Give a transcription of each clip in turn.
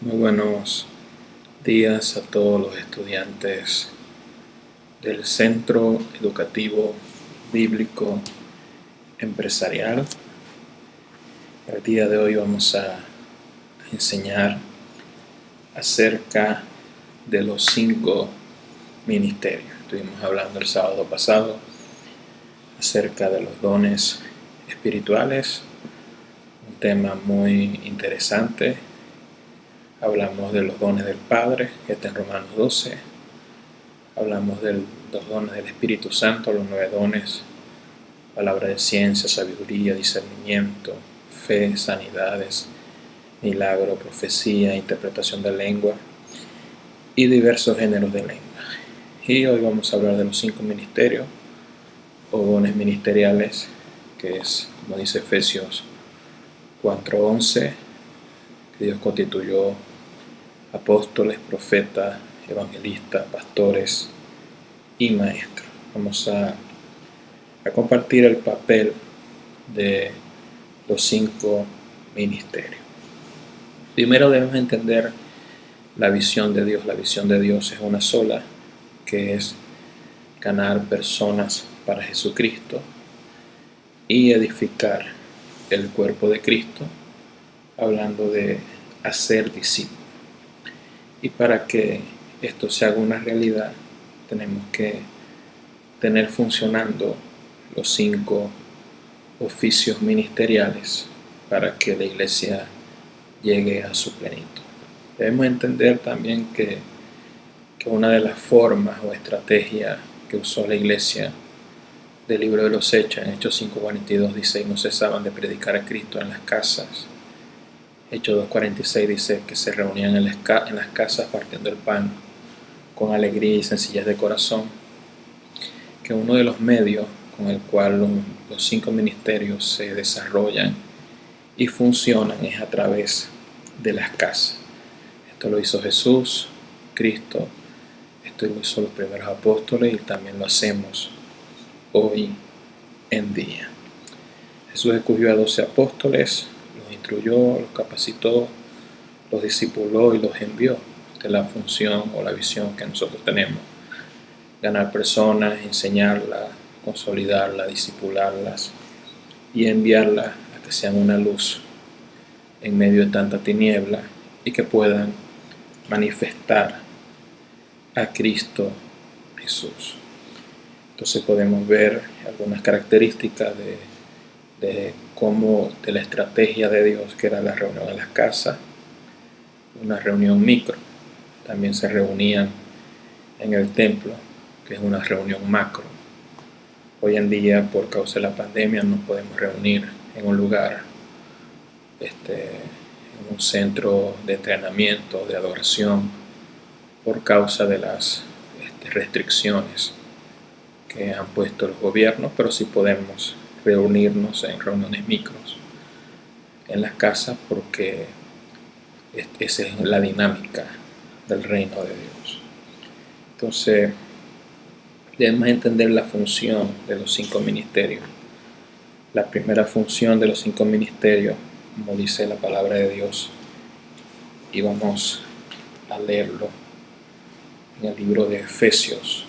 Muy buenos días a todos los estudiantes del Centro Educativo Bíblico Empresarial. El día de hoy vamos a enseñar acerca de los 5 ministerios. Estuvimos hablando el sábado pasado acerca de los dones espirituales, un tema muy interesante. Hablamos de los dones del Padre, que está en Romanos 12. Hablamos de los dones del Espíritu Santo, los 9 dones: palabra de ciencia, sabiduría, discernimiento, fe, sanidades, milagro, profecía, interpretación de lengua y diversos géneros de lengua. Y hoy vamos a hablar de los 5 ministerios o dones ministeriales, que es, como dice Efesios 4:11, que Dios constituyó apóstoles, profetas, evangelistas, pastores y maestros. Vamos a compartir el papel de los 5 ministerios. Primero debemos entender la visión de Dios. La visión de Dios es una sola, que es ganar personas para Jesucristo y edificar el cuerpo de Cristo, hablando de hacer discípulos. Y para que esto se haga una realidad, tenemos que tener funcionando los 5 oficios ministeriales para que la iglesia llegue a su plenitud. Debemos entender también que una de las formas o estrategias que usó la iglesia del libro de los Hechos, en Hechos 5:42 dice: y no cesaban de predicar a Cristo en las casas. Hechos 2:46 dice que se reunían en las casas partiendo el pan con alegría y sencillez de corazón. Que uno de los medios con el cual los 5 ministerios se desarrollan y funcionan es a través de las casas. Esto lo hizo Jesús, Cristo, esto lo hizo los primeros apóstoles y también lo hacemos hoy en día. Jesús escogió a 12 apóstoles, los instruyó, los capacitó, los discipuló y los envió. Esta es la función o la visión que nosotros tenemos: ganar personas, enseñarlas, consolidarlas, discipularlas y enviarlas a que sean una luz en medio de tanta tiniebla y que puedan manifestar a Cristo Jesús. Entonces podemos ver algunas características de la estrategia de Dios, que era la reunión en las casas, una reunión micro. También se reunían en el templo, que es una reunión macro. Hoy en día, por causa de la pandemia, no podemos reunir en un lugar, en un centro de entrenamiento, de adoración, por causa de las restricciones que han puesto los gobiernos, pero sí podemos reunirnos en reuniones micros en las casas, porque esa es la dinámica del reino de Dios. Entonces debemos entender la función de los 5 ministerios. La primera función de los 5 ministerios, como dice la palabra de Dios, y vamos a leerlo en el libro de Efesios.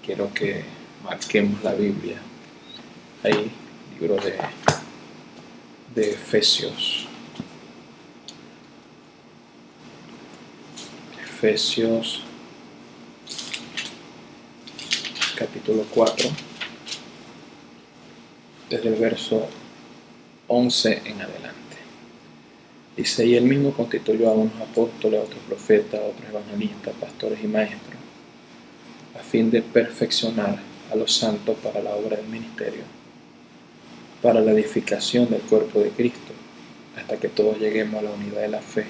Quiero que marquemos la Biblia ahí, libro de Efesios. Efesios capítulo 4, desde el verso 11 en adelante. Dice: y él mismo constituyó a unos apóstoles, a otros profetas, a otros evangelistas, pastores y maestros, a fin de perfeccionar a los santos para la obra del ministerio, para la edificación del cuerpo de Cristo, hasta que todos lleguemos a la unidad de la fe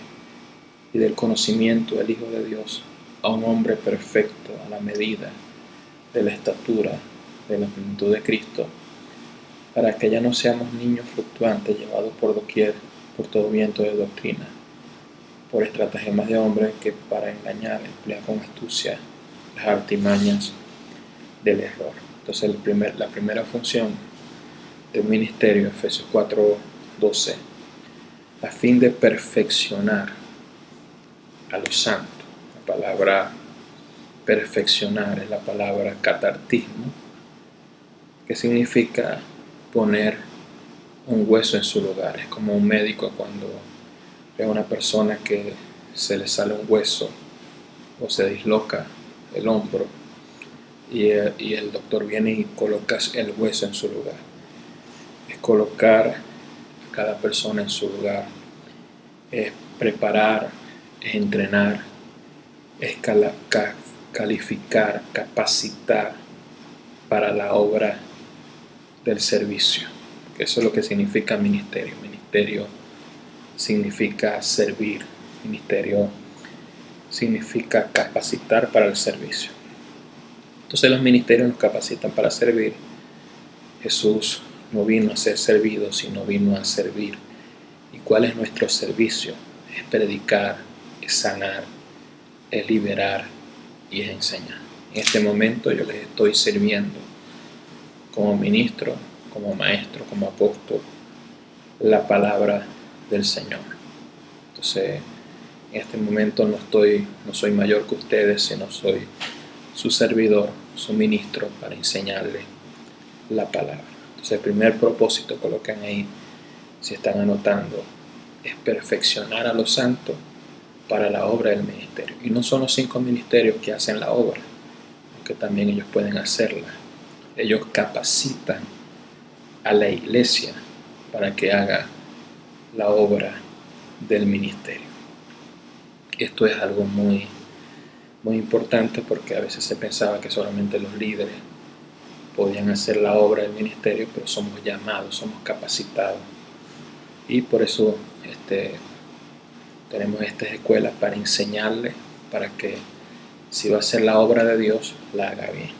y del conocimiento del Hijo de Dios, a un hombre perfecto, a la medida de la estatura de la plenitud de Cristo, para que ya no seamos niños fluctuantes, llevados por doquier por todo viento de doctrina, por estratagemas de hombres que para engañar emplean con astucia las artimañas del error. Entonces la primera función del ministerio, Efesios 4:12, a fin de perfeccionar a los santos. La palabra perfeccionar es la palabra catartismo, que significa poner un hueso en su lugar. Es como un médico cuando ve a una persona que se le sale un hueso o se disloca el hombro y el doctor viene y coloca el hueso en su lugar. Es colocar a cada persona en su lugar, es preparar, es entrenar, es calificar, capacitar para la obra del servicio. Eso es lo que significa ministerio. Ministerio significa servir. Ministerio significa capacitar para el servicio. Entonces los ministerios nos capacitan para servir. Jesús no vino a ser servido, sino vino a servir. ¿Y cuál es nuestro servicio? Es predicar, es sanar, es liberar y es enseñar. En este momento yo les estoy sirviendo como ministro, como maestro, como apóstol, la palabra del Señor. Entonces, en este momento no soy mayor que ustedes, sino soy su servidor, su ministro para enseñarles la palabra. Entonces, el primer propósito, colocan ahí, si están anotando, es perfeccionar a los santos para la obra del ministerio. Y no son los 5 ministerios que hacen la obra, aunque también ellos pueden hacerla. Ellos capacitan a la iglesia para que haga la obra del ministerio. Esto es algo muy, muy importante, porque a veces se pensaba que solamente los líderes podían hacer la obra del ministerio, pero somos llamados, somos capacitados. Y por eso tenemos estas escuelas para enseñarles, para que si va a hacer la obra de Dios, la haga bien.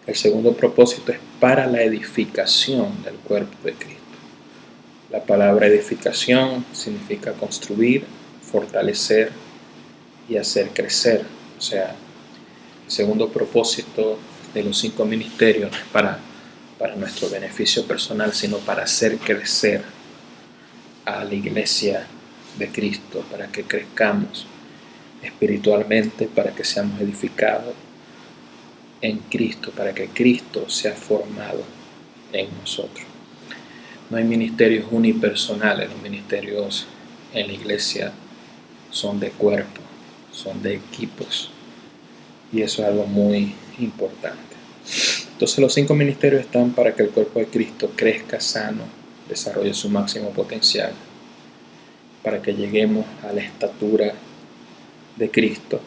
El segundo propósito es para la edificación del cuerpo de Cristo. La palabra edificación significa construir, fortalecer y hacer crecer. O sea, el segundo propósito de los 5 ministerios no es para nuestro beneficio personal, sino para hacer crecer a la iglesia de Cristo, para que crezcamos espiritualmente, para que seamos edificados en Cristo, para que Cristo sea formado en nosotros. No hay ministerios unipersonales, los ministerios en la iglesia son de cuerpo, son de equipos, y eso es algo muy importante. Entonces los 5 ministerios están para que el cuerpo de Cristo crezca sano, desarrolle su máximo potencial, para que lleguemos a la estatura de Cristo.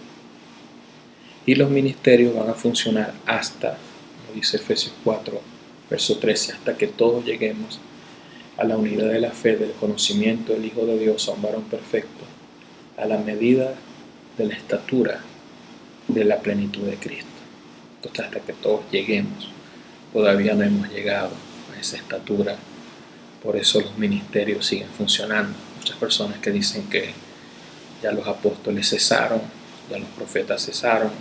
Y los ministerios van a funcionar hasta, como dice Efesios 4, verso 13, hasta que todos lleguemos a la unidad de la fe, del conocimiento del Hijo de Dios, a un varón perfecto, a la medida de la estatura de la plenitud de Cristo. Entonces, hasta que todos lleguemos, todavía no hemos llegado a esa estatura. Por eso los ministerios siguen funcionando. Muchas personas que dicen que ya los apóstoles cesaron, ya los profetas cesaron,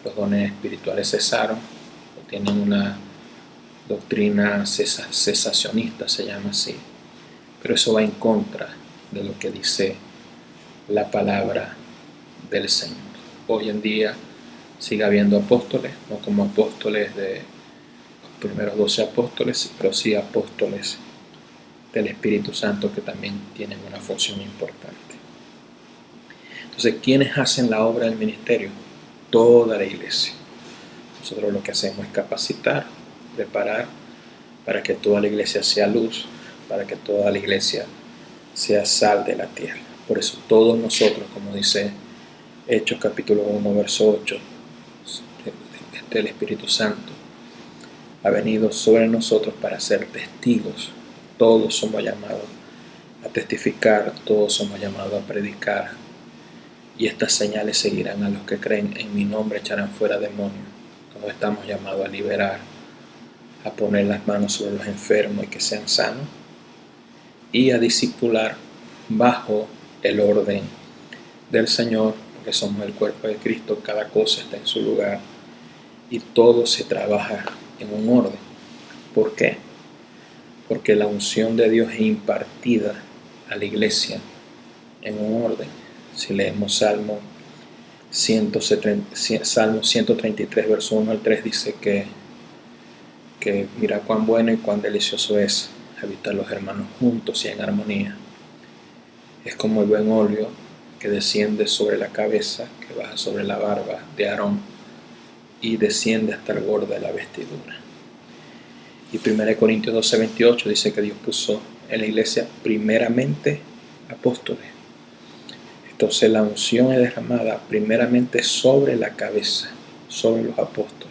los dones espirituales cesaron, o tienen una doctrina cesacionista, se llama así. Pero eso va en contra de lo que dice la palabra del Señor. Hoy en día sigue habiendo apóstoles, no como apóstoles de los primeros 12 apóstoles, pero sí apóstoles del Espíritu Santo, que también tienen una función importante. Entonces, ¿quiénes hacen la obra del ministerio? Toda la iglesia. Nosotros lo que hacemos es capacitar, preparar para que toda la iglesia sea luz, para que toda la iglesia sea sal de la tierra. Por eso todos nosotros, como dice Hechos capítulo 1, verso 8, el Espíritu Santo ha venido sobre nosotros para ser testigos. Todos somos llamados a testificar, todos somos llamados a predicar. Y estas señales seguirán a los que creen. En mi nombre echarán fuera demonios. Todos estamos llamados a liberar, a poner las manos sobre los enfermos y que sean sanos, y a discipular bajo el orden del Señor, porque somos el cuerpo de Cristo. Cada cosa está en su lugar y todo se trabaja en un orden. ¿Por qué? Porque la unción de Dios es impartida a la iglesia en un orden. Si leemos Salmo 133, verso 1 al 3, dice que mira cuán bueno y cuán delicioso es habitar los hermanos juntos y en armonía. Es como el buen óleo que desciende sobre la cabeza, que baja sobre la barba de Aarón y desciende hasta el borde de la vestidura. Y 1 Corintios 12:28 dice que Dios puso en la iglesia primeramente apóstoles. Entonces la unción es derramada primeramente sobre la cabeza, sobre los apóstoles.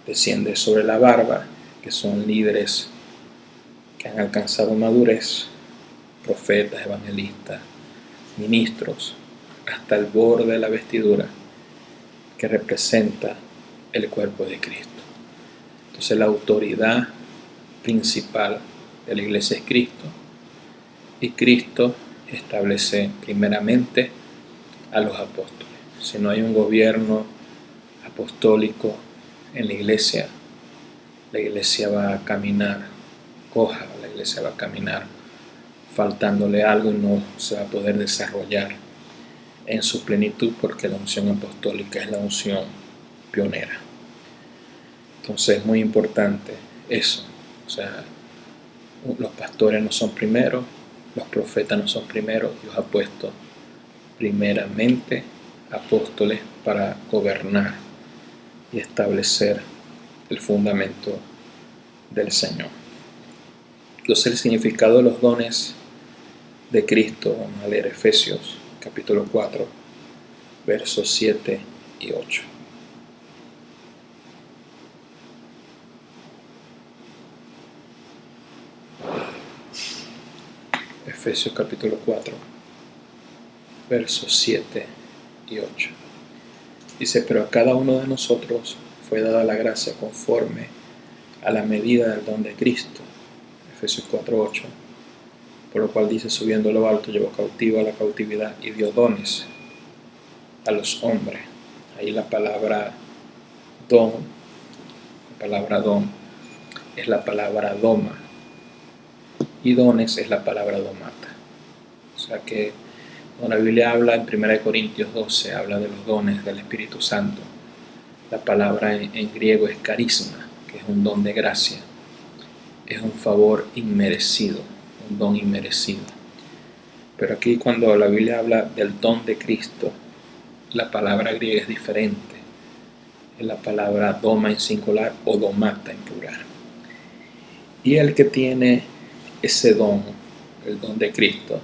Desciende sobre la barba, que son líderes que han alcanzado madurez, profetas, evangelistas, ministros, hasta el borde de la vestidura, que representa el cuerpo de Cristo. Entonces la autoridad principal de la iglesia es Cristo, y Cristo establece primeramente a los apóstoles. Si no hay un gobierno apostólico en la iglesia va a caminar coja, la iglesia va a caminar faltándole algo y no se va a poder desarrollar en su plenitud, porque la unción apostólica es la unción pionera. Entonces es muy importante eso. O sea, los pastores no son primeros, los profetas no son primeros. Dios ha puesto primeramente apóstoles para gobernar y establecer el fundamento del Señor. Entonces el significado de los dones de Cristo, vamos a leer Efesios capítulo 4, versos 7 y 8. Efesios capítulo 4, versos 7 y 8. Dice: pero a cada uno de nosotros fue dada la gracia conforme a la medida del don de Cristo. Efesios 4, 8. Por lo cual dice: subiendo a lo alto, llevó cautivo a la cautividad y dio dones a los hombres. Ahí la palabra don es la palabra doma, y dones es la palabra domata. O sea que cuando la Biblia habla en 1 Corintios 12, habla de los dones del Espíritu Santo. La palabra en griego es carisma, que es un don de gracia. Es un favor inmerecido, un don inmerecido. Pero aquí cuando la Biblia habla del don de Cristo, la palabra griega es diferente. Es la palabra doma en singular o domata en plural. Y el que tiene ese don, el don de Cristo,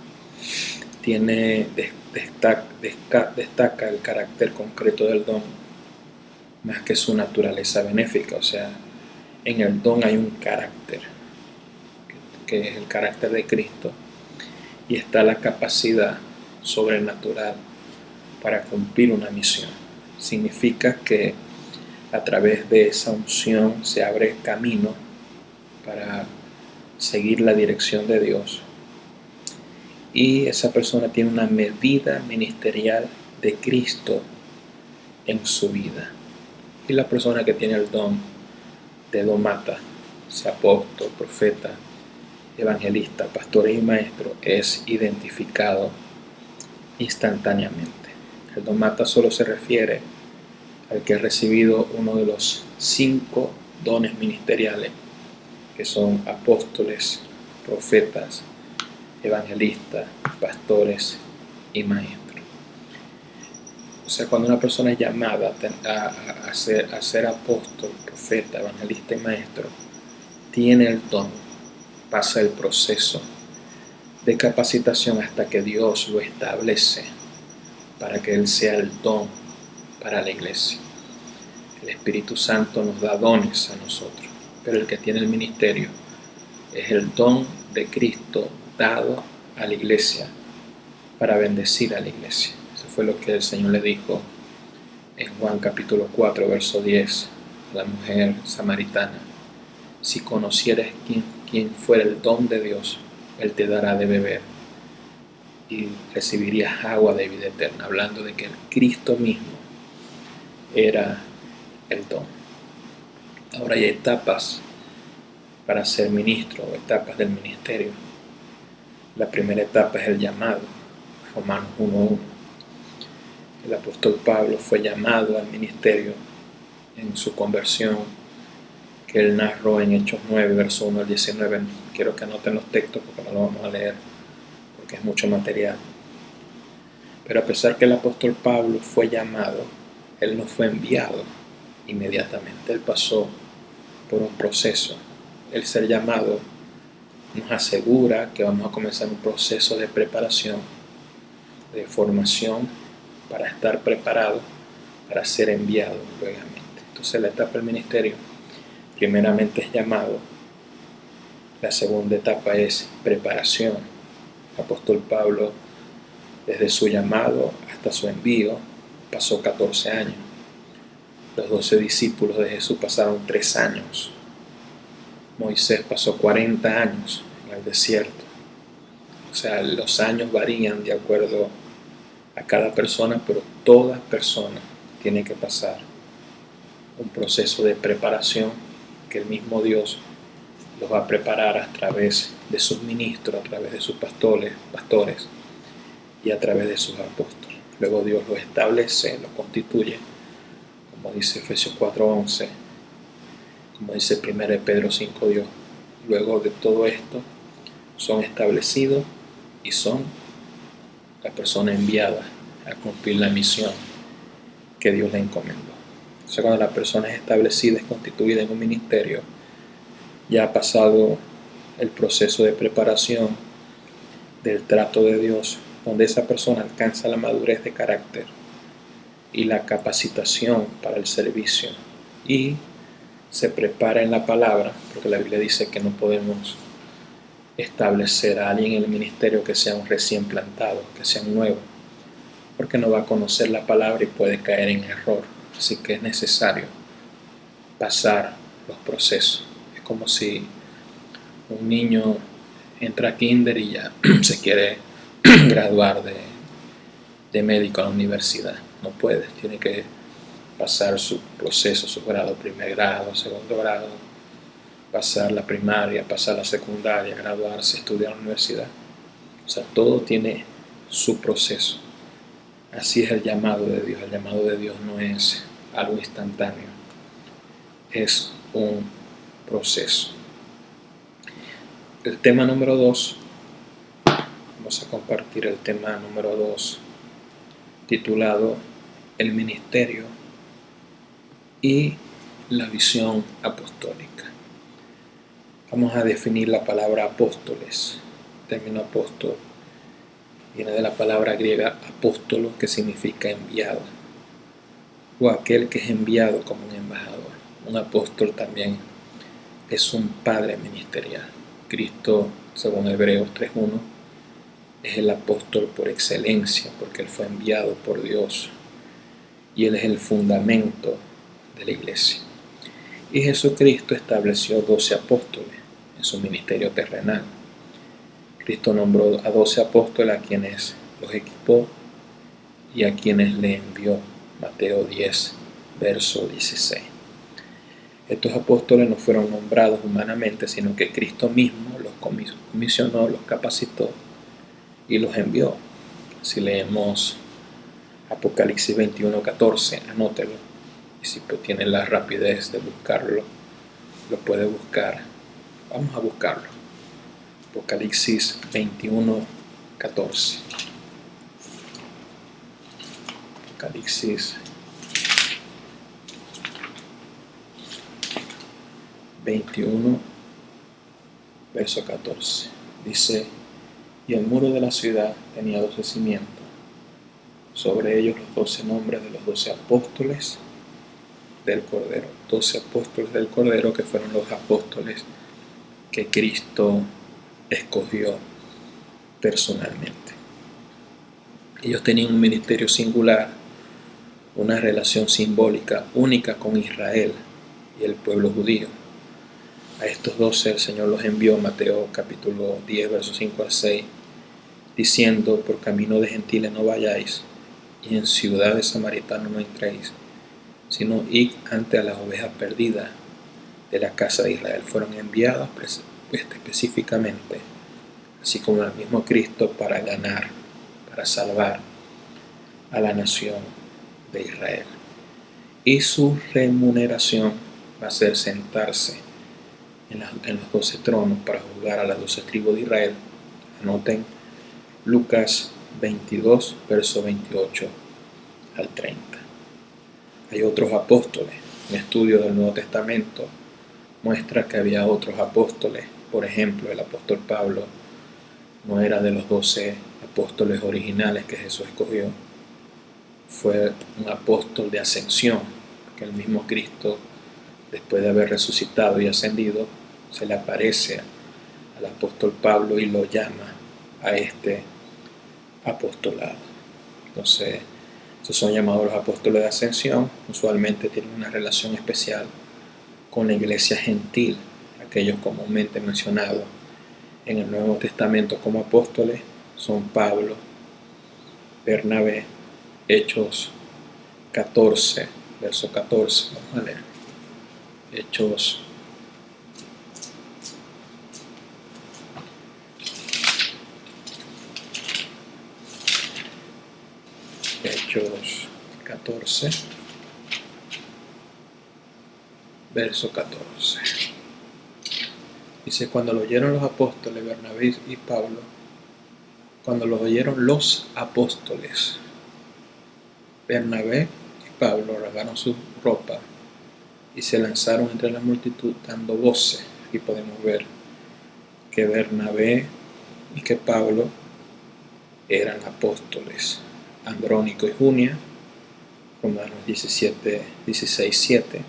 destaca el carácter concreto del don más que su naturaleza benéfica. O sea, en el don hay un carácter, que es el carácter de Cristo, y está la capacidad sobrenatural para cumplir una misión. Significa que a través de esa unción se abre camino para seguir la dirección de Dios, y esa persona tiene una medida ministerial de Cristo en su vida. Y la persona que tiene el don de domata, sea apóstol, profeta, evangelista, pastor y maestro, es identificado instantáneamente. El domata solo se refiere al que ha recibido uno de los 5 dones ministeriales, que son apóstoles, profetas, evangelistas, pastores y maestros. O sea, cuando una persona es llamada a ser apóstol, profeta, evangelista y maestro, tiene el don, pasa el proceso de capacitación hasta que Dios lo establece para que Él sea el don para la iglesia. El Espíritu Santo nos da dones a nosotros, pero el que tiene el ministerio es el don de Cristo dado a la iglesia para bendecir a la iglesia. Eso fue lo que el Señor le dijo en Juan capítulo 4, verso 10 a la mujer samaritana: si conocieras quién fuera el don de Dios, Él te dará de beber y recibirías agua de vida eterna, hablando de que el Cristo mismo era el don. Ahora hay etapas para ser ministro, o etapas del ministerio. La primera etapa es el llamado, Romanos 1:1. El apóstol Pablo fue llamado al ministerio en su conversión, que él narró en Hechos 9, verso 1 al 19. Quiero que anoten los textos porque no lo vamos a leer, porque es mucho material. Pero a pesar que el apóstol Pablo fue llamado, él no fue enviado inmediatamente. Él pasó por un proceso. El ser llamado nos asegura que vamos a comenzar un proceso de preparación, de formación, para estar preparado para ser enviado luego. Entonces la etapa del ministerio primeramente es llamado, la segunda etapa es preparación. El apóstol Pablo, desde su llamado hasta su envío, pasó 14 años. Los 12 discípulos de Jesús pasaron 3 años. Moisés pasó 40 años en el desierto. O sea, los años varían de acuerdo a cada persona, pero toda persona tiene que pasar un proceso de preparación que el mismo Dios los va a preparar a través de sus ministros, a través de sus pastores y a través de sus apóstoles. Luego Dios los establece, los constituye, como dice Efesios 4:11, como dice 1 Pedro 5:2. Luego de todo esto son establecidos y son la persona enviada a cumplir la misión que Dios le encomendó. O sea, cuando la persona es establecida, es constituida en un ministerio, ya ha pasado el proceso de preparación del trato de Dios, donde esa persona alcanza la madurez de carácter y la capacitación para el servicio y se prepara en la palabra, porque la Biblia dice que no podemos establecer a alguien en el ministerio que sea un recién plantado, que sea un nuevo, porque no va a conocer la palabra y puede caer en error. Así que es necesario pasar los procesos. Es como si un niño entra a kinder y ya se quiere graduar de médico a la universidad. No puede, tiene que pasar su proceso, su grado, primer grado, segundo grado, pasar la primaria, pasar la secundaria, graduarse, estudiar en la universidad. O sea, todo tiene su proceso. Así es el llamado de Dios. El llamado de Dios no es algo instantáneo, es un proceso. El tema número 2, vamos a compartir el tema número 2, titulado El ministerio y la visión apostólica. Vamos a definir la palabra apóstoles. El término apóstol viene de la palabra griega apóstolo, que significa enviado, o aquel que es enviado como un embajador. Un apóstol también es un padre ministerial. Cristo, según Hebreos 3:1, es el apóstol por excelencia, porque él fue enviado por Dios y él es el fundamento de la iglesia. Y Jesucristo estableció 12 apóstoles en su ministerio terrenal. Cristo nombró a 12 apóstoles a quienes los equipó y a quienes le envió. Mateo 10, verso 16. Estos apóstoles no fueron nombrados humanamente, sino que Cristo mismo los comisionó, los capacitó y los envió. Si leemos Apocalipsis 21:14, anótelo. Y si tiene la rapidez de buscarlo, lo puede buscar. Vamos a buscarlo. Apocalipsis 21:14. Apocalipsis 21, verso 14. Dice: y el muro de la ciudad tenía 12 cimientos, sobre ellos los 12 nombres de los 12 apóstoles del Cordero. 12 apóstoles del Cordero, que fueron los apóstoles que Cristo escogió personalmente. Ellos tenían un ministerio singular, una relación simbólica única con Israel y el pueblo judío. A estos 12 el Señor los envió, Mateo capítulo 10, versos 5 al 6, diciendo: por camino de gentiles no vayáis, y en ciudades samaritanas no entréis, sino id ante a las ovejas perdidas de la casa de Israel. Fueron enviados específicamente así como el mismo Cristo para ganar, para salvar a la nación de Israel. Y su remuneración va a ser sentarse en los 12 tronos para juzgar a las 12 tribus de Israel. Anoten Lucas 22, verso 28 al 30. Hay otros apóstoles. Un estudio del Nuevo Testamento muestra que había otros apóstoles. Por ejemplo, el apóstol Pablo no era de los 12 apóstoles originales que Jesús escogió. Fue un apóstol de ascensión, que el mismo Cristo, después de haber resucitado y ascendido, se le aparece al apóstol Pablo y lo llama a este apostolado. Entonces, estos son llamados los apóstoles de ascensión. Usualmente tienen una relación especial con la iglesia gentil, aquellos comúnmente mencionados en el Nuevo Testamento como apóstoles son Pablo, Bernabé, Hechos 14, verso 14, vamos a leer. Hechos 14, verso 14. Dice, cuando lo oyeron los apóstoles, Bernabé y Pablo, cuando los oyeron los apóstoles, Bernabé y Pablo rasgaron su ropa y se lanzaron entre la multitud dando voces. Aquí podemos ver que Bernabé y que Pablo eran apóstoles. Andrónico y Junia, Romanos 16:7.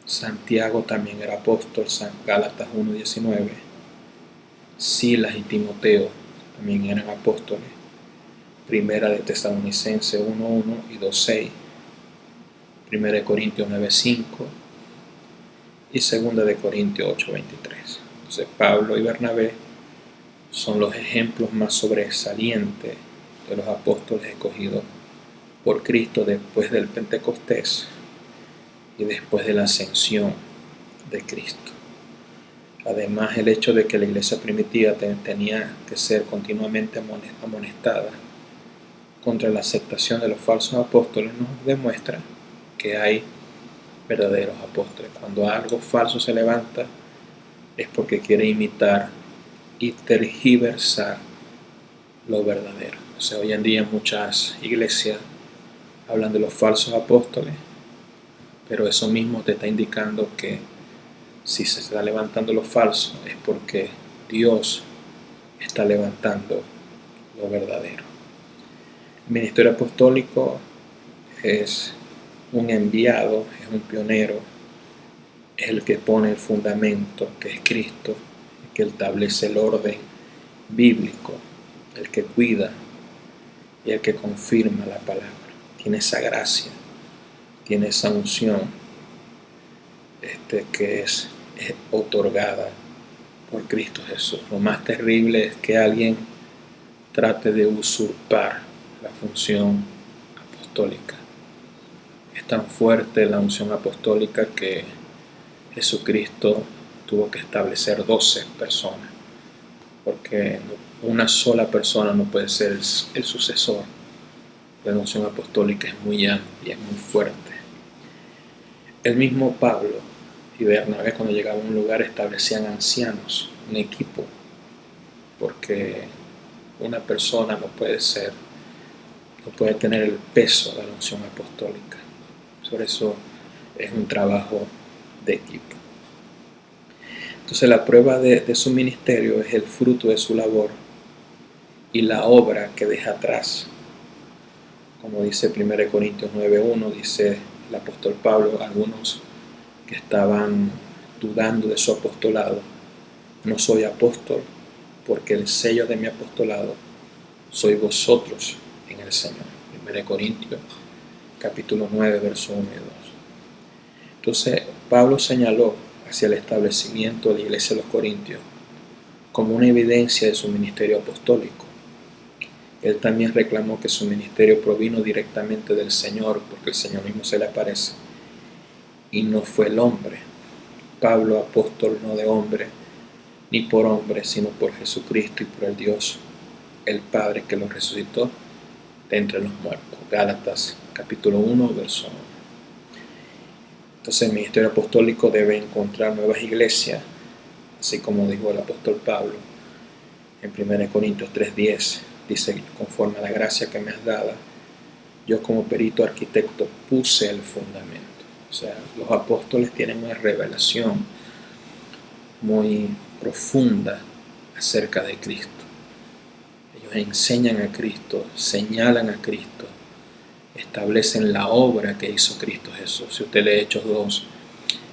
Santiago también era apóstol, Gálatas 1:19. Silas y Timoteo también eran apóstoles. Primera de Tesalonicenses 1:1 y 2:6. Primera de Corintios 9:5 y Segunda de Corintios 8:23. Entonces Pablo y Bernabé son los ejemplos más sobresalientes de los apóstoles escogidos por Cristo después del Pentecostés y después de la ascensión de Cristo. Además, el hecho de que la iglesia primitiva tenía que ser continuamente amonestada contra la aceptación de los falsos apóstoles nos demuestra que hay verdaderos apóstoles. Cuando algo falso se levanta es porque quiere imitar y tergiversar lo verdadero. O sea, hoy en día muchas iglesias hablan de los falsos apóstoles, pero eso mismo te está indicando que si se está levantando lo falso es porque Dios está levantando lo verdadero. El ministerio apostólico es un enviado, es un pionero, es el que pone el fundamento, que es Cristo, el que establece el orden bíblico, el que cuida y el que confirma la palabra. Tiene esa gracia, tiene esa unción que es otorgada por Cristo Jesús. Lo más terrible es que alguien trate de usurpar la función apostólica. Es tan fuerte la unción apostólica que Jesucristo tuvo que establecer 12 personas, porque una sola persona no puede ser el sucesor. La unción apostólica es muy amplia, es muy fuerte. El mismo Pablo y Bernabé, cuando llegaban a un lugar, establecían ancianos, un equipo, porque una persona no puede tener el peso de la unción apostólica. Por eso es un trabajo de equipo. Entonces la prueba de su ministerio es el fruto de su labor y la obra que deja atrás. Como dice 1 Corintios 9:1, dice el apóstol Pablo, algunos que estaban dudando de su apostolado: no soy apóstol, porque el sello de mi apostolado sois vosotros en el Señor. 1 Corintios capítulo 9, verso 1 y 2. Entonces Pablo señaló hacia el establecimiento de la iglesia de los Corintios como una evidencia de su ministerio apostólico. Él también reclamó que su ministerio provino directamente del Señor, porque el Señor mismo se le aparece, y no fue el hombre. Pablo, apóstol no de hombre, ni por hombres, sino por Jesucristo y por el Dios, el Padre, que lo resucitó de entre los muertos. Gálatas capítulo 1, verso 1. Entonces el ministerio apostólico debe encontrar nuevas iglesias, así como dijo el apóstol Pablo en 1 Corintios 3:10. Dice: conforme a la gracia que me has dado, yo como perito arquitecto puse el fundamento. O sea, los apóstoles tienen una revelación muy profunda acerca de Cristo. Ellos enseñan a Cristo, señalan a Cristo, establecen la obra que hizo Cristo Jesús. Si usted lee Hechos 2,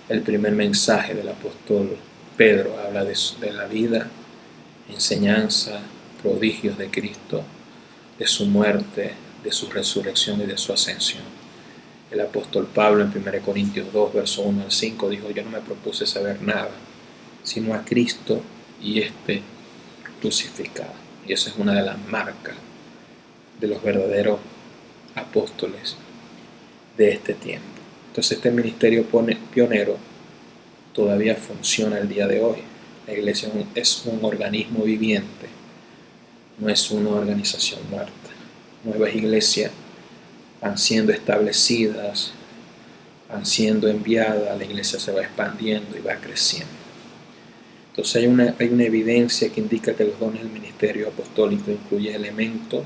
el primer mensaje del apóstol Pedro habla de la vida, enseñanza, prodigios de Cristo, de su muerte, de su resurrección y de su ascensión. El apóstol Pablo en 1 Corintios 2, verso 1 al 5 dijo: yo no me propuse saber nada, sino a Cristo y crucificado. Y esa es una de las marcas de los verdaderos apóstoles de este tiempo. Entonces este ministerio pionero todavía funciona el día de hoy. La iglesia es un organismo viviente, no es una organización muerta. Nuevas iglesias van siendo establecidas, van siendo enviadas, la iglesia se va expandiendo y va creciendo. Entonces hay una evidencia que indica que los dones del ministerio apostólico incluyen elementos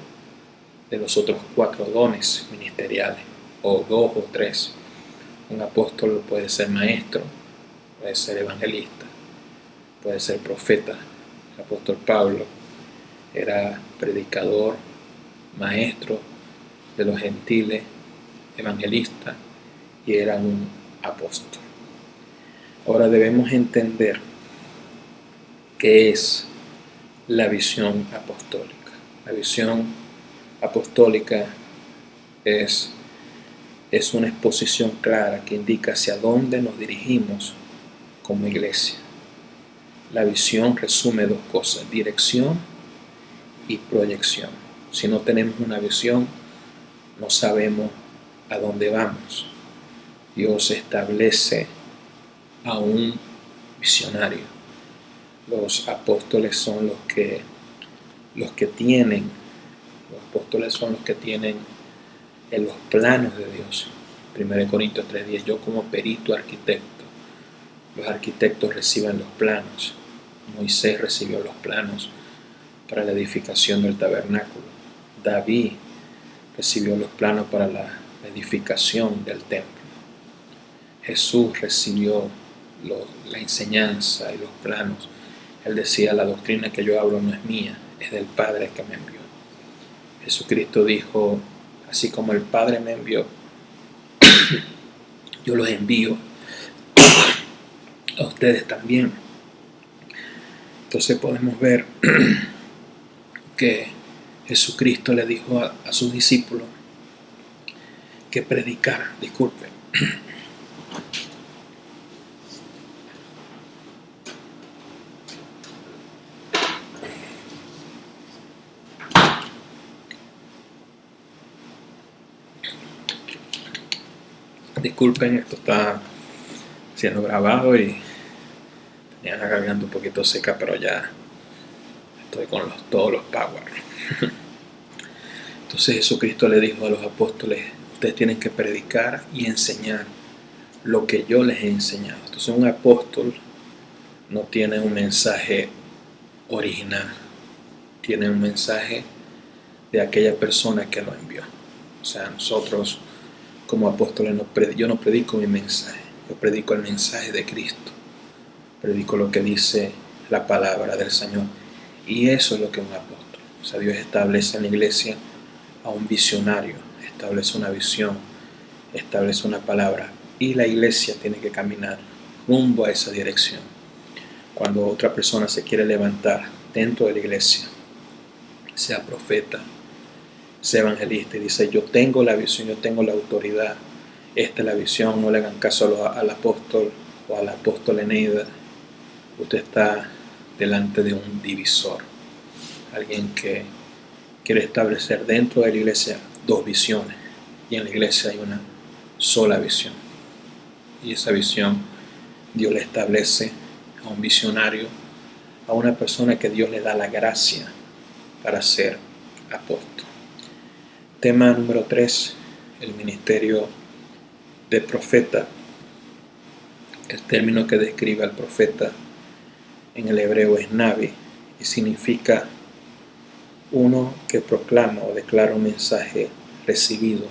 de los otros 4 dones ministeriales, o 2 o 3. Un apóstol puede ser maestro, puede ser evangelista, puede ser profeta. El apóstol Pablo era predicador, maestro de los gentiles, evangelista, y era un apóstol. Ahora debemos entender qué es la visión apostólica. La visión apostólica es una exposición clara que indica hacia dónde nos dirigimos como iglesia. La visión resume 2 cosas: dirección y proyección. Si no tenemos una visión, no sabemos a dónde vamos. Dios establece a un visionario. Los apóstoles son los que tienen en los planos de Dios. 1 Corintios 3:10, yo como perito arquitecto. Los arquitectos reciben los planos. Moisés recibió los planos para la edificación del tabernáculo. David recibió los planos para la edificación del templo. Jesús recibió la enseñanza y los planos. Él decía: la doctrina que yo hablo no es mía, es del Padre que me envió. Jesucristo dijo: así como el Padre me envió, yo los envío a ustedes también. Entonces podemos ver que Jesucristo le dijo a sus discípulos que predicaran. Disculpen. Disculpen, esto está siendo grabado y tenía la garganta un poquito seca, pero ya estoy con todos los power. Entonces Jesucristo le dijo a los apóstoles: ustedes tienen que predicar y enseñar lo que yo les he enseñado. Entonces un apóstol no tiene un mensaje original, tiene un mensaje de aquella persona que lo envió. O sea, nosotros como apóstoles yo no predico mi mensaje, yo predico el mensaje de Cristo, predico lo que dice la palabra del Señor, y eso es lo que es un apóstol. O sea, Dios establece en la iglesia a un visionario, establece una visión, establece una palabra, y la iglesia tiene que caminar rumbo a esa dirección. Cuando otra persona se quiere levantar dentro de la iglesia, sea profeta, sea evangelista, y dice: yo tengo la visión, yo tengo la autoridad, esta es la visión, no le hagan caso al apóstol o al apóstol Eneida. Usted está delante de un divisor, alguien que quiere establecer dentro de la iglesia 2 visiones, y en la iglesia hay una sola visión, y esa visión Dios le establece a un visionario a una persona que Dios le da la gracia para ser apóstol. Tema número 3, el ministerio de profeta. El término que describe al profeta en el hebreo es nabi y significa uno que proclama o declara un mensaje recibido,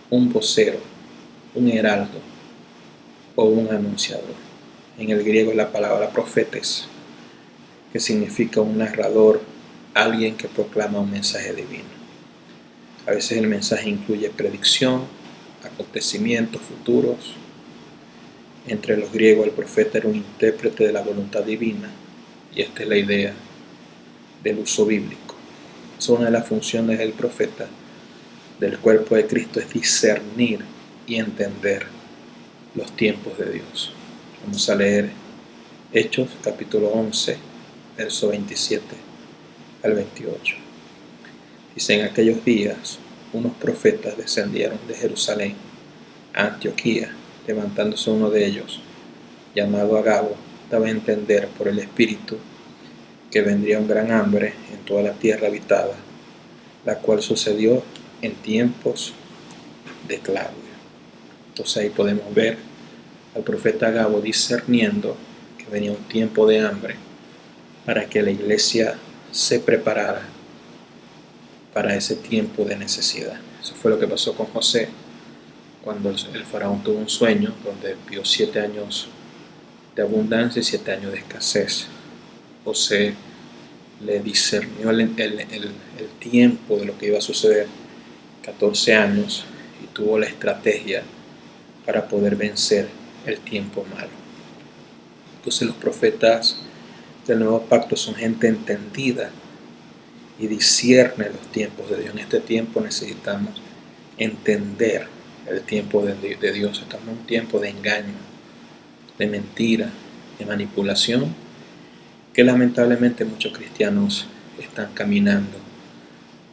un vocero, un heraldo o un anunciador. En el griego la palabra profetes, que significa un narrador, alguien que proclama un mensaje divino. A veces el mensaje incluye predicción, acontecimientos futuros. Entre los griegos el profeta era un intérprete de la voluntad divina y esta es la idea del uso bíblico. Es una de las funciones del profeta del cuerpo de Cristo, es discernir y entender los tiempos de Dios. Vamos a leer Hechos capítulo 11, verso 27 al 28. Dice: en aquellos días unos profetas descendieron de Jerusalén a Antioquía, levantándose uno de ellos, llamado Agabo, daba a entender por el Espíritu que vendría un gran hambre en toda la tierra habitada, la cual sucedió en tiempos de Claudio. Entonces ahí podemos ver al profeta Agabo discerniendo que venía un tiempo de hambre para que la iglesia se preparara para ese tiempo de necesidad. Eso fue lo que pasó con José cuando el faraón tuvo un sueño donde vio 7 años de abundancia y 7 años de escasez. José le discernió el tiempo de lo que iba a suceder, 14 años, y tuvo la estrategia para poder vencer el tiempo malo. Entonces los profetas del nuevo pacto son gente entendida y discierne los tiempos de Dios. En este tiempo necesitamos entender el tiempo de Dios. Estamos en un tiempo de engaño, de mentira, de manipulación, que lamentablemente muchos cristianos están caminando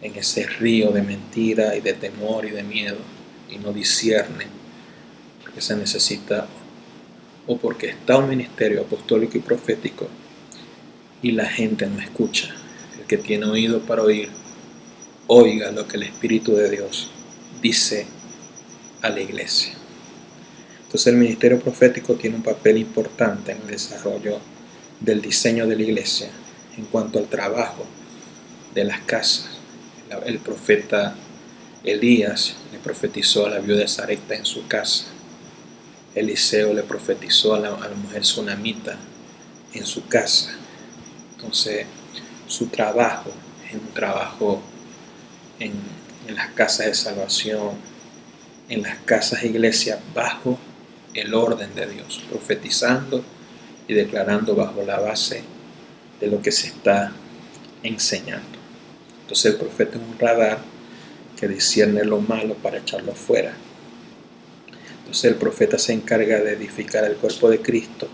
en ese río de mentira y de temor y de miedo y no disciernen, porque se necesita o porque está un ministerio apostólico y profético y la gente no escucha. El que tiene oído para oír, oiga lo que el Espíritu de Dios dice a la iglesia. Entonces el ministerio profético tiene un papel importante en el desarrollo del diseño de la iglesia en cuanto al trabajo de las casas. El profeta Elías le profetizó a la viuda de Sarepta en su casa. Eliseo le profetizó a la mujer tsunamita en su casa. Entonces su trabajo es un trabajo en las casas de salvación, en las casas de iglesia, bajo el orden de Dios, profetizando y declarando bajo la base de lo que se está enseñando. Entonces el profeta es un radar que discierne lo malo para echarlo fuera. Entonces el profeta se encarga de edificar el cuerpo de Cristo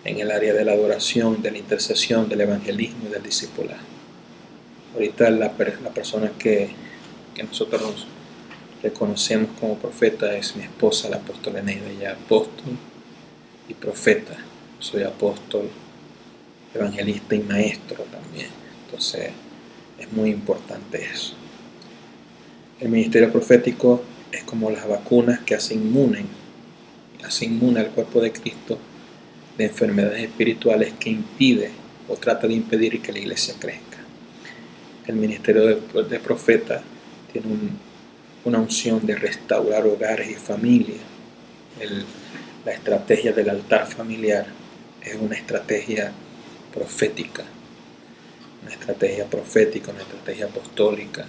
en el área de la adoración, de la intercesión, del evangelismo y del discipulado. Ahorita la persona que nosotros nos reconocemos como profeta es mi esposa, la apóstola Eneida. Ella es apóstol y profeta. Soy apóstol, evangelista y maestro también. Entonces es muy importante eso. El ministerio profético es como las vacunas que hace inmune al cuerpo de Cristo de enfermedades espirituales que impide o trata de impedir que la iglesia crezca. El ministerio de profeta tiene una unción de restaurar hogares y familias. La estrategia del altar familiar es una estrategia profética, una estrategia apostólica.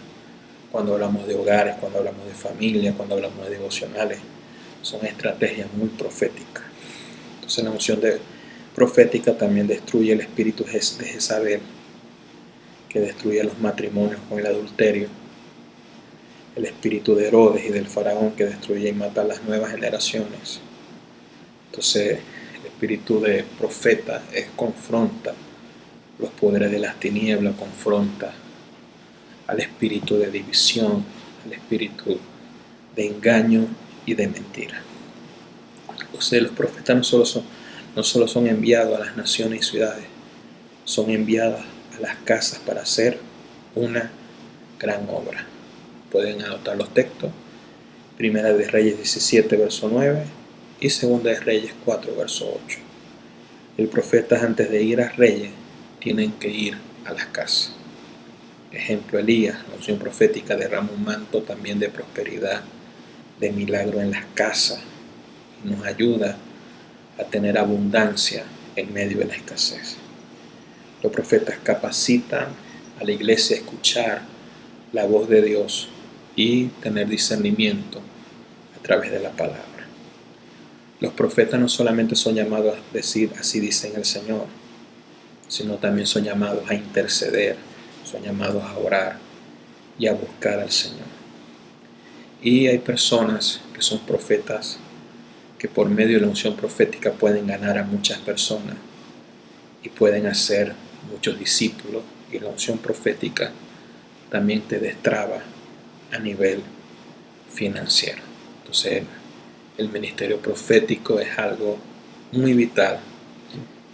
Cuando hablamos de hogares, cuando hablamos de familia, cuando hablamos de devocionales, son estrategias muy proféticas. Entonces la unción profética también destruye el espíritu de Jezabel, que destruye los matrimonios con el adulterio, el espíritu de Herodes y del faraón, que destruye y mata a las nuevas generaciones. Entonces el espíritu de profeta confronta los poderes de las tinieblas, confronta al espíritu de división, al espíritu de engaño y de mentira. Entonces los profetas no solo son enviados a las naciones y ciudades, son enviadas a las casas para hacer una gran obra. Pueden anotar los textos. Primera de Reyes 17, verso 9 y Segunda de Reyes 4, verso 8. El profeta, antes de ir a reyes, tienen que ir a las casas. Ejemplo, Elías, la unción profética, derrama un manto también de prosperidad, de milagro en las casas y nos ayuda a tener abundancia en medio de la escasez. Los profetas capacitan a la iglesia a escuchar la voz de Dios y tener discernimiento a través de la palabra. Los profetas no solamente son llamados a decir así dice el Señor, sino también son llamados a interceder, son llamados a orar y a buscar al Señor. Y hay personas que son profetas que por medio de la unción profética pueden ganar a muchas personas y pueden hacer muchos discípulos, y la unción profética también te destraba a nivel financiero. Entonces el ministerio profético es algo muy vital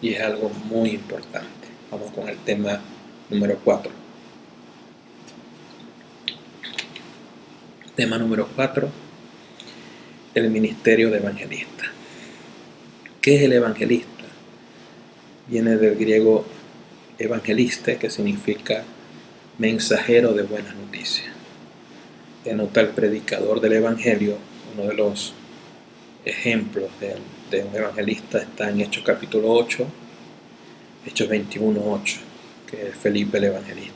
y es algo muy importante. Vamos con el tema número 4. Tema número 4, el ministerio de evangelista. ¿Qué es el evangelista? Viene del griego evangeliste, que significa mensajero de buenas noticias. Denota el predicador del evangelio. Uno de los ejemplos de un evangelista está en Hechos capítulo 8, Hechos 21:8, que es Felipe el evangelista.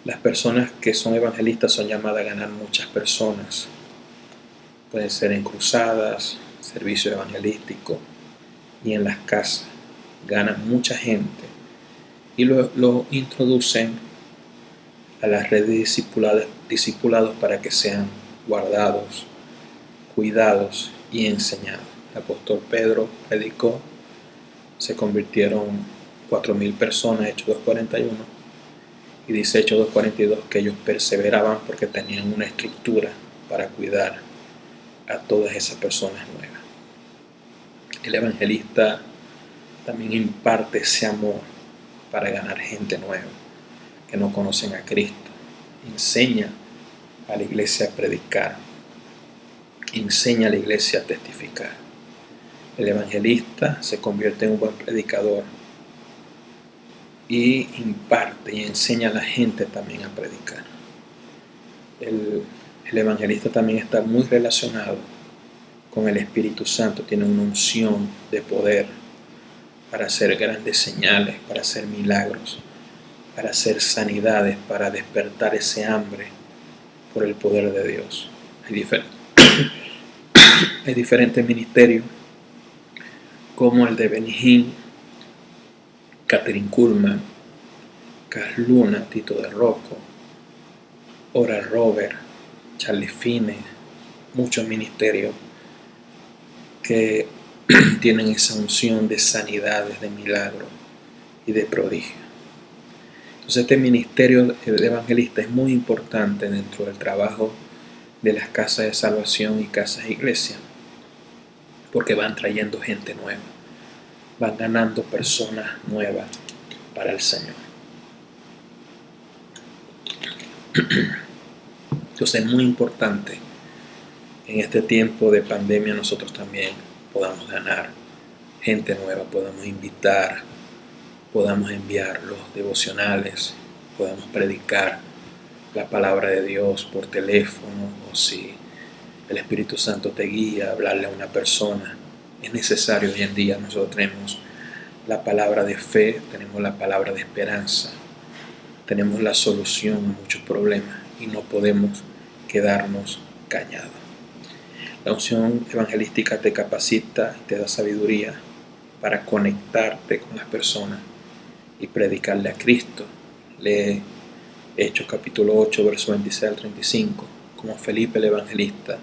Las personas que son evangelistas son llamadas a ganar muchas personas. Pueden ser en cruzadas, servicio evangelístico y en las casas. Ganan mucha gente y lo introducen a las redes de discipulados para que sean guardados, cuidados y enseñados. El apóstol Pedro predicó, se convirtieron 4,000 personas, Hechos 2:41, y dice Hechos 2:42 que ellos perseveraban porque tenían una estructura para cuidar a todas esas personas nuevas. El evangelista también imparte ese amor para ganar gente nueva que no conocen a Cristo. Enseña a la iglesia a predicar, enseña a la iglesia a testificar. El evangelista se convierte en un buen predicador y imparte y enseña a la gente también a predicar. El evangelista también está muy relacionado con el Espíritu Santo, tiene una unción de poder para hacer grandes señales, para hacer milagros, para hacer sanidades, para despertar ese hambre por el poder de Dios. Hay diferentes ministerios como el de Benny Hinn, Catherine Kuhlman, Carl Luna, Tito de Rocco, Oral Roberts, Charlie Finney, muchos ministerios que tienen esa unción de sanidades, de milagros y de prodigio. Entonces este ministerio de evangelista es muy importante dentro del trabajo de las casas de salvación y casas de iglesia, porque van trayendo gente nueva, van ganando personas nuevas para el Señor. Entonces es muy importante en este tiempo de pandemia nosotros también podamos ganar gente nueva, podamos invitar, podamos enviar los devocionales, podamos predicar la palabra de Dios por teléfono, o si el Espíritu Santo te guía a hablarle a una persona. Es necesario hoy en día. Nosotros tenemos la palabra de fe, tenemos la palabra de esperanza, tenemos la solución a muchos problemas y no podemos quedarnos callados. La unción evangelística te capacita y te da sabiduría para conectarte con las personas y predicarle a Cristo. Lee Hechos capítulo 8, verso 26 al 35, como Felipe el evangelista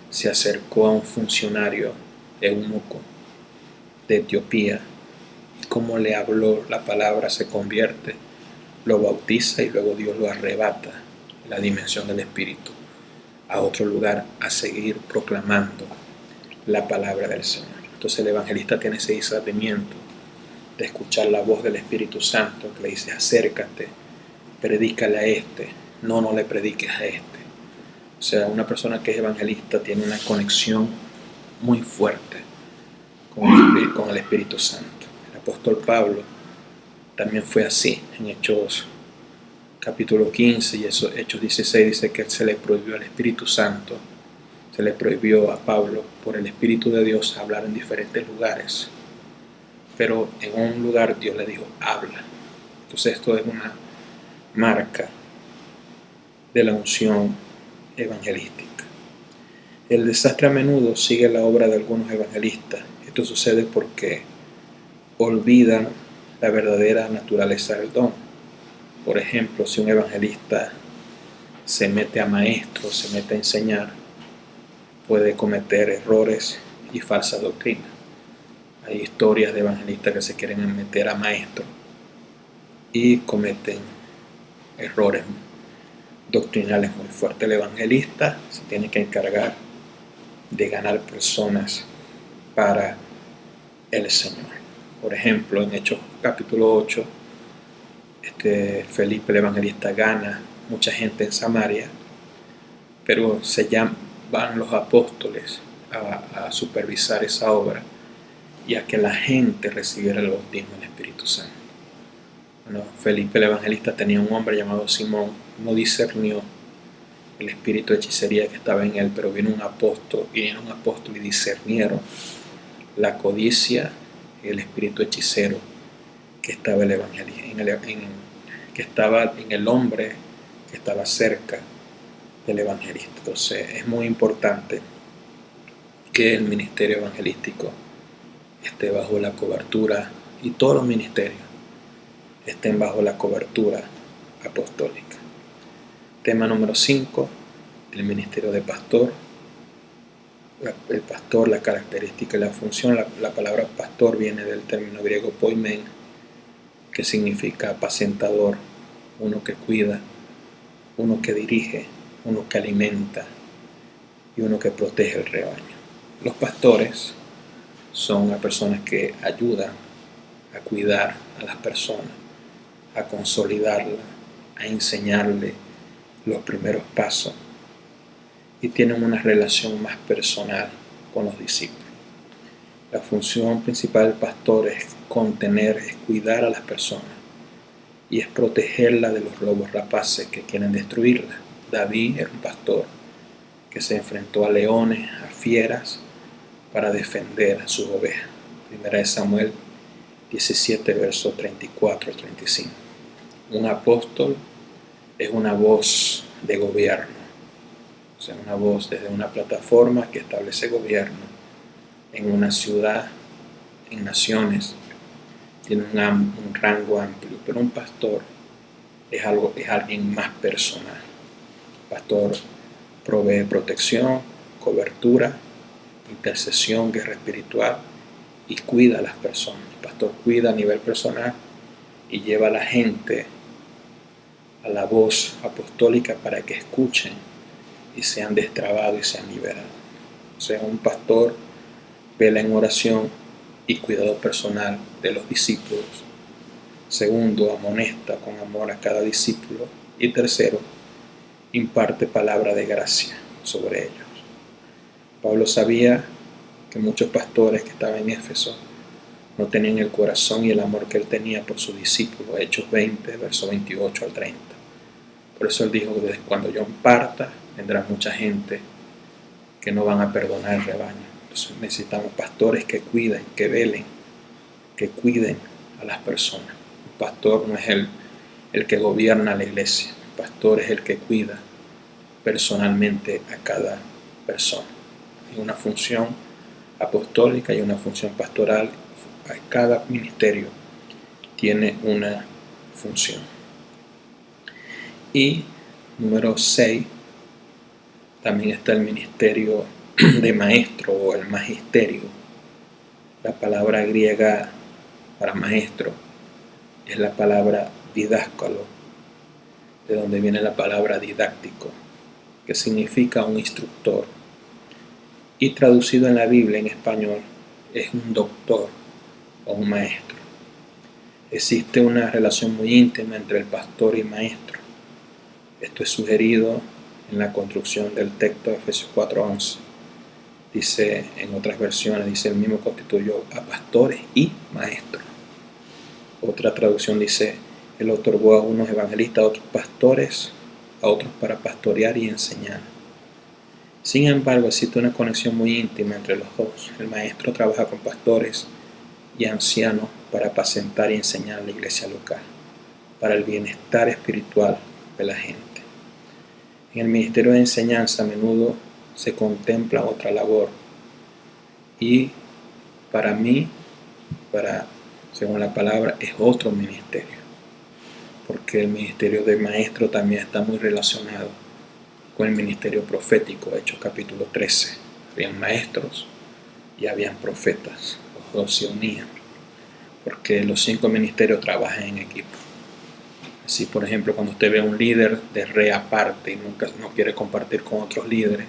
se acercó a un funcionario eunuco de Etiopía y como le habló la palabra, se convierte, lo bautiza y luego Dios lo arrebata en la dimensión del Espíritu a otro lugar a seguir proclamando la palabra del Señor. Entonces el evangelista tiene ese discernimiento de escuchar la voz del Espíritu Santo que le dice: acércate, predícale a este, no le prediques a este. O sea, una persona que es evangelista tiene una conexión muy fuerte con el Espíritu Santo. El apóstol Pablo también fue así. En Hechos capítulo 15 y Hechos 16 dice que se le prohibió al Espíritu Santo, se le prohibió a Pablo por el Espíritu de Dios hablar en diferentes lugares, pero en un lugar Dios le dijo: habla. Entonces esto es una marca de la unción evangelística. El desastre a menudo sigue la obra de algunos evangelistas. Esto sucede porque olvidan la verdadera naturaleza del don. Por ejemplo, si un evangelista se mete a maestro, se mete a enseñar, puede cometer errores y falsa doctrina. Hay historias de evangelistas que se quieren meter a maestro y cometen errores doctrinales muy fuertes. El evangelista se tiene que encargar de ganar personas para el Señor. Por ejemplo, en Hechos capítulo 8, Felipe el evangelista gana mucha gente en Samaria, pero van los apóstoles a supervisar esa obra y a que la gente recibiera el bautismo del Espíritu Santo. Bueno, Felipe el evangelista tenía un hombre llamado Simón, no discernió el espíritu de hechicería que estaba en él, pero vinieron un apóstol y discernieron la codicia y el espíritu hechicero que estaba que estaba en el hombre que estaba cerca del evangelista. Entonces es muy importante que el ministerio evangelístico esté bajo la cobertura, y todos los ministerios estén bajo la cobertura apostólica. Tema número 5, el ministerio de pastor. El pastor, la característica y la función. La palabra pastor viene del término griego poimen, que significa apacentador, uno que cuida, uno que dirige, uno que alimenta y uno que protege el rebaño. Los pastores son las personas que ayudan a cuidar a las personas, a consolidarlas, a enseñarle los primeros pasos, y tienen una relación más personal con los discípulos. La función principal del pastor es contener, es cuidar a las personas y es protegerla de los lobos rapaces que quieren destruirla. David era un pastor que se enfrentó a leones, a fieras, para defender a sus ovejas. Primera de Samuel 17, versos 34 al 35. Un apóstol es una voz de gobierno, o sea, una voz desde una plataforma que establece gobierno en una ciudad, en naciones. Tiene un rango amplio, pero un pastor es alguien más personal. El pastor provee protección, cobertura, intercesión, guerra espiritual, y cuida a las personas. El pastor cuida a nivel personal y lleva a la gente a la voz apostólica para que escuchen y sean destrabados y sean liberados. O sea, un pastor vela en oración y cuidado personal de los discípulos. Segundo, amonesta con amor a cada discípulo. Y tercero, imparte palabra de gracia sobre ellos. Pablo sabía que muchos pastores que estaban en Éfeso no tenían el corazón y el amor que él tenía por sus discípulos. Hechos 20, versos 28 al 30. Por eso él dijo: desde cuando yo parta, vendrá mucha gente que no van a perdonar el rebaño. Entonces necesitamos pastores que cuiden, que velen, que cuiden a las personas. El pastor no es el que gobierna la iglesia. El pastor es el que cuida personalmente a cada persona. Hay una función apostólica y una función pastoral. Cada ministerio tiene una función. Y número 6, también está el ministerio de maestro o el magisterio. La palabra griega para maestro es la palabra didácalo, de donde viene la palabra didáctico, que significa un instructor. Y traducido en la Biblia en español es un doctor o un maestro. Existe una relación muy íntima entre el pastor y maestro. Esto es sugerido en la construcción del texto de Efesios 4:11. Dice, en otras versiones, dice, el mismo constituyó a pastores y maestros. Otra traducción dice, él otorgó a unos evangelistas, a otros pastores, a otros para pastorear y enseñar. Sin embargo, existe una conexión muy íntima entre los dos. El maestro trabaja con pastores y ancianos para apacentar y enseñar a la iglesia local, para el bienestar espiritual de la gente. En el ministerio de enseñanza a menudo se contempla otra labor y para mí, según la palabra, es otro ministerio, porque el ministerio de maestro también está muy relacionado con el ministerio profético. Hechos capítulo 13, habían maestros y habían profetas, los dos se unían, porque los 5 ministerios trabajan en equipo. Así, por ejemplo, cuando usted ve a un líder de re aparte y no quiere compartir con otros líderes,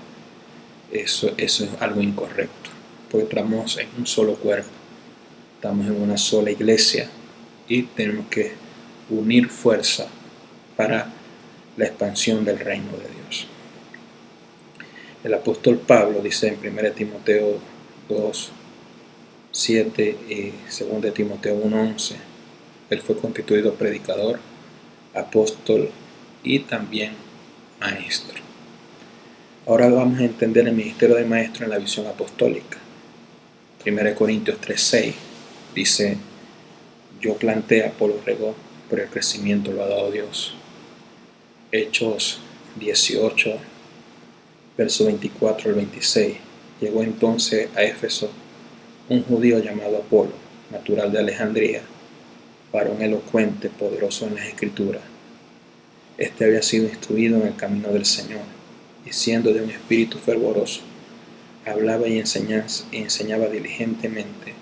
eso es algo incorrecto, porque estamos en un solo cuerpo, estamos en una sola iglesia y tenemos que unir fuerza para la expansión del reino de Dios. El apóstol Pablo dice en 1 Timoteo 2:7 y 2 Timoteo 1:11, él fue constituido predicador, apóstol y también maestro. Ahora vamos a entender el ministerio de maestro en la visión apostólica. 1 Corintios 3:6 dice, yo planté, Apolo regó, pero el crecimiento lo ha dado Dios. Hechos 18, verso 24 al 26, llegó entonces a Éfeso un judío llamado Apolo, natural de Alejandría, varón elocuente, poderoso en las escrituras. Este había sido instruido en el camino del Señor, y siendo de un espíritu fervoroso, hablaba y enseñaba diligentemente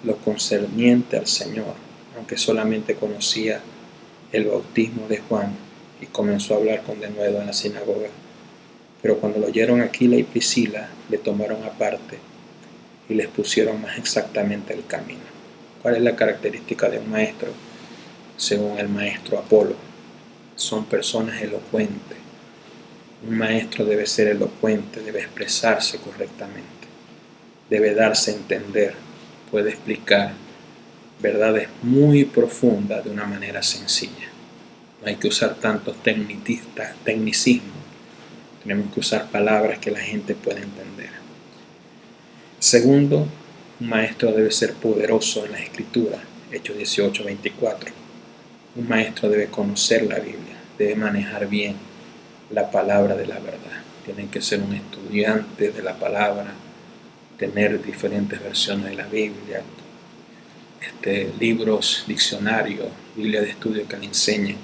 lo concerniente al Señor, aunque solamente conocía el bautismo de Juan, y comenzó a hablar con denuedo en la sinagoga. Pero cuando lo oyeron Aquila y Priscila, le tomaron aparte y les pusieron más exactamente el camino. ¿Cuál es la característica de un maestro? Según el maestro Apolo, son personas elocuentes. Un maestro debe ser elocuente, debe expresarse correctamente, debe darse a entender, puede explicar verdades muy profundas de una manera sencilla. No hay que usar tantos tecnicismos, tenemos que usar palabras que la gente pueda entender. Segundo, un maestro debe ser poderoso en la escritura, Hechos 18:24. Un maestro debe conocer la Biblia, debe manejar bien la palabra de la verdad. Tiene que ser un estudiante de la palabra, tener diferentes versiones de la Biblia, libros, diccionarios, Biblia de estudio que le enseñen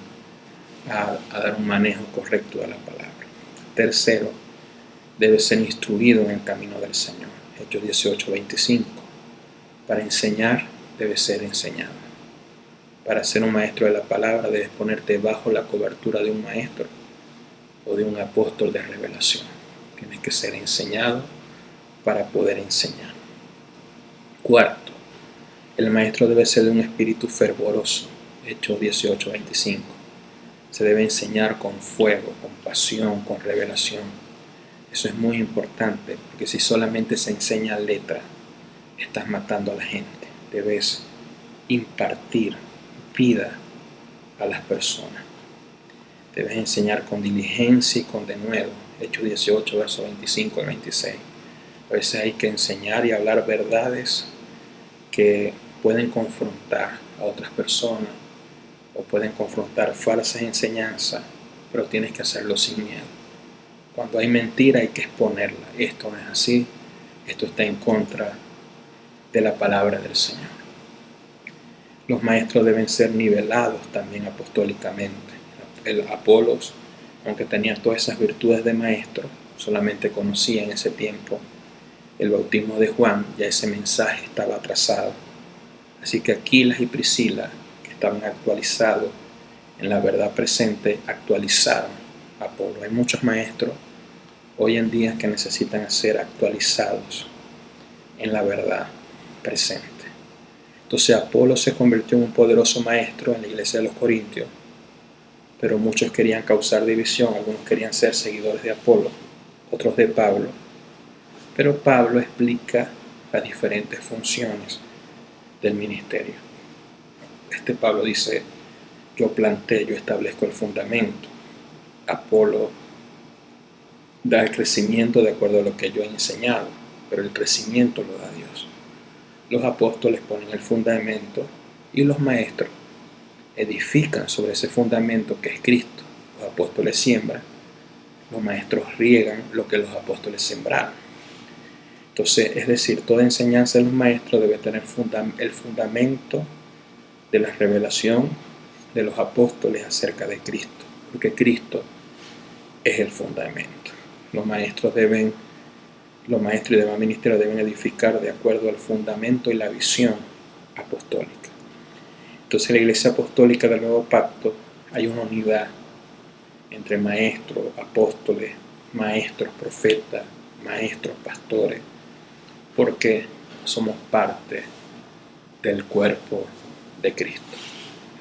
a dar un manejo correcto de la palabra. Tercero, debe ser instruido en el camino del Señor. Hechos 18:25. Para enseñar, debe ser enseñado. Para ser un maestro de la palabra, debes ponerte bajo la cobertura de un maestro o de un apóstol de revelación. Tienes que ser enseñado para poder enseñar. Cuarto, el maestro debe ser de un espíritu fervoroso. Hechos 18:25. Se debe enseñar con fuego, con pasión, con revelación. Eso es muy importante, porque si solamente se enseña letra, estás matando a la gente. Debes impartir vida a las personas. Debes enseñar con diligencia y con denuedo. Hechos 18, versos 25 al 26. A veces hay que enseñar y hablar verdades que pueden confrontar a otras personas o pueden confrontar falsas enseñanzas, pero tienes que hacerlo sin miedo. Cuando hay mentira hay que exponerla. Esto no es así, esto está en contra de la palabra del Señor. Los maestros deben ser nivelados también apostólicamente. El Apolos, aunque tenía todas esas virtudes de maestro, solamente conocía en ese tiempo el bautismo de Juan, ya ese mensaje estaba atrasado. Así que Aquila y Priscila, que estaban actualizados en la verdad presente, actualizaron a Apolo. Hay muchos maestros hoy en día que necesitan ser actualizados en la verdad presente. Entonces Apolo se convirtió en un poderoso maestro en la iglesia de los Corintios, pero muchos querían causar división, algunos querían ser seguidores de Apolo, otros de Pablo. Pero Pablo explica las diferentes funciones del ministerio. Pablo dice, yo planteo, yo establezco el fundamento. Apolo da el crecimiento de acuerdo a lo que yo he enseñado, pero el crecimiento lo da Dios. Los apóstoles ponen el fundamento y los maestros edifican sobre ese fundamento que es Cristo. Los apóstoles siembran, los maestros riegan lo que los apóstoles sembraron. Entonces, es decir, toda enseñanza de los maestros debe tener el fundamento de la revelación de los apóstoles acerca de Cristo, porque Cristo es el fundamento. Los maestros y demás ministerios deben edificar de acuerdo al fundamento y la visión apostólica. Entonces, en la iglesia apostólica del Nuevo Pacto hay una unidad entre maestros, apóstoles, maestros, profetas, maestros, pastores, porque somos parte del cuerpo de Cristo.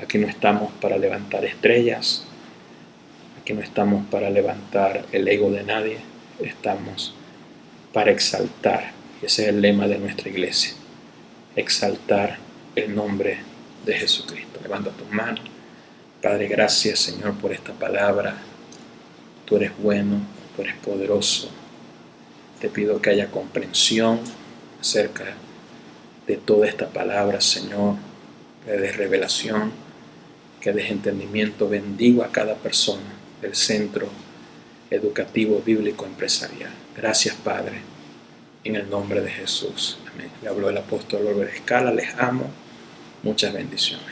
Aquí no estamos para levantar estrellas, aquí no estamos para levantar el ego de nadie, estamos para exaltar, y ese es el lema de nuestra iglesia, exaltar el nombre de Jesucristo. Levanta tus manos. Padre, gracias, Señor, por esta palabra. Tú eres bueno, tú eres poderoso. Te pido que haya comprensión acerca de toda esta palabra, Señor, que des revelación, que des entendimiento. Bendigo a cada persona del Centro Educativo Bíblico Empresarial. Gracias, Padre, en el nombre de Jesús. Amén. Le habló el apóstol Robert Escala. Les amo. Muchas bendiciones.